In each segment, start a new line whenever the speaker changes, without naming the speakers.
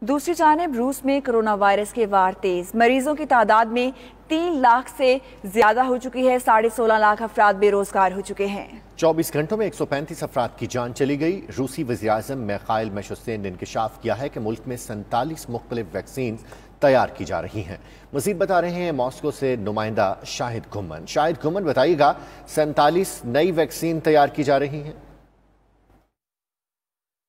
दूसरी जानिब रूस में कोरोना वायरस के वार तेज, मरीजों की तादाद में 3 लाख से ज्यादा हो चुकी है। 16.5 लाख अफराद बेरोजगार हो चुके हैं।
24 घंटों में 135 अफराद की जान चली गई। रूसी वज़ीर-ए-आज़म मिखाइल मिशुस्तिन ने इंकशाफ किया है कि मुल्क में 47 मुख्तलिफ वैक्सीन तैयार की जा रही हैं। मजीद बता रहे हैं मॉस्को से नुमाइंदा शाहिद घुम्मन। शाहिद घुम्मन, बताइएगा, 47 नई वैक्सीन तैयार की जा रही हैं।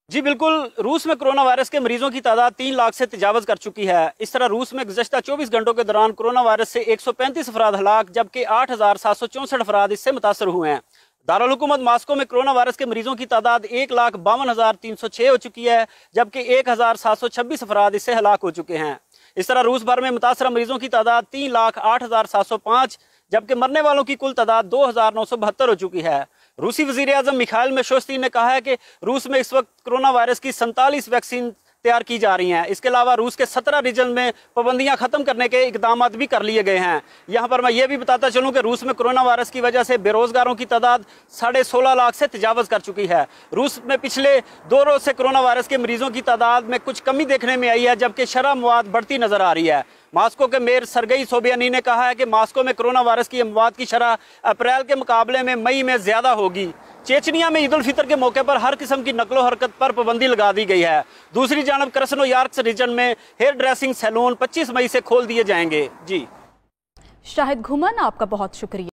जी बिल्कुल, रूस में कोरोना वायरस के मरीजों की तादाद 3 लाख से तजावज़ कर चुकी है। इस तरह रूस में गुज़श्ता 24 घंटों के दौरान कोरोना वायरस से 135 अफराद हलाक, जबकि 8,764 अफराद इससे मुतासर हुए हैं। दारुल हुकूमत मॉस्को में कोरोना वायरस के मरीजों की तादाद 1,52,306 हो चुकी है, जबकि 1,726 अफराद इससे हलाक हो चुके हैं। इस तरह रूस भर में मुतासरा मरीजों की तादाद 3,08,705, जबकि मरने वालों की कुल तादाद 2,972 हो चुकी है। रूसी वज़ीर-ए-आज़म मिखाइल मिशुस्तिन ने कहा है कि रूस में इस वक्त कोरोना वायरस की 47 वैक्सीन तैयार की जा रही हैं। इसके अलावा रूस के 17 रीजन में पाबंदियां खत्म करने के इकदाम भी कर लिए गए हैं। यहाँ पर मैं ये भी बताता चलूँ कि रूस में कोरोना वायरस की वजह से बेरोजगारों की तादाद 16.5 लाख से तजावज़ कर चुकी है। रूस में पिछले 2 रोज से कोरोना वायरस के मरीजों की तादाद में कुछ कमी देखने में आई है, जबकि शरह मौत बढ़ती नजर आ रही है। मॉस्को के मेयर सरगई सोबियानी ने कहा है कि मॉस्को में कोरोना वायरस की अमवात की शरह अप्रैल के मुकाबले में मई में ज्यादा होगी। चेचनिया में ईद उल फितर के मौके पर हर किस्म की नकलो हरकत पर पाबंदी लगा दी गई है। दूसरी जानब क्रास्नोयार्स्क रीजन में हेयर ड्रेसिंग सैलून 25 मई से खोल दिए जाएंगे। जी
शाहिद घुम्मन, आपका बहुत शुक्रिया।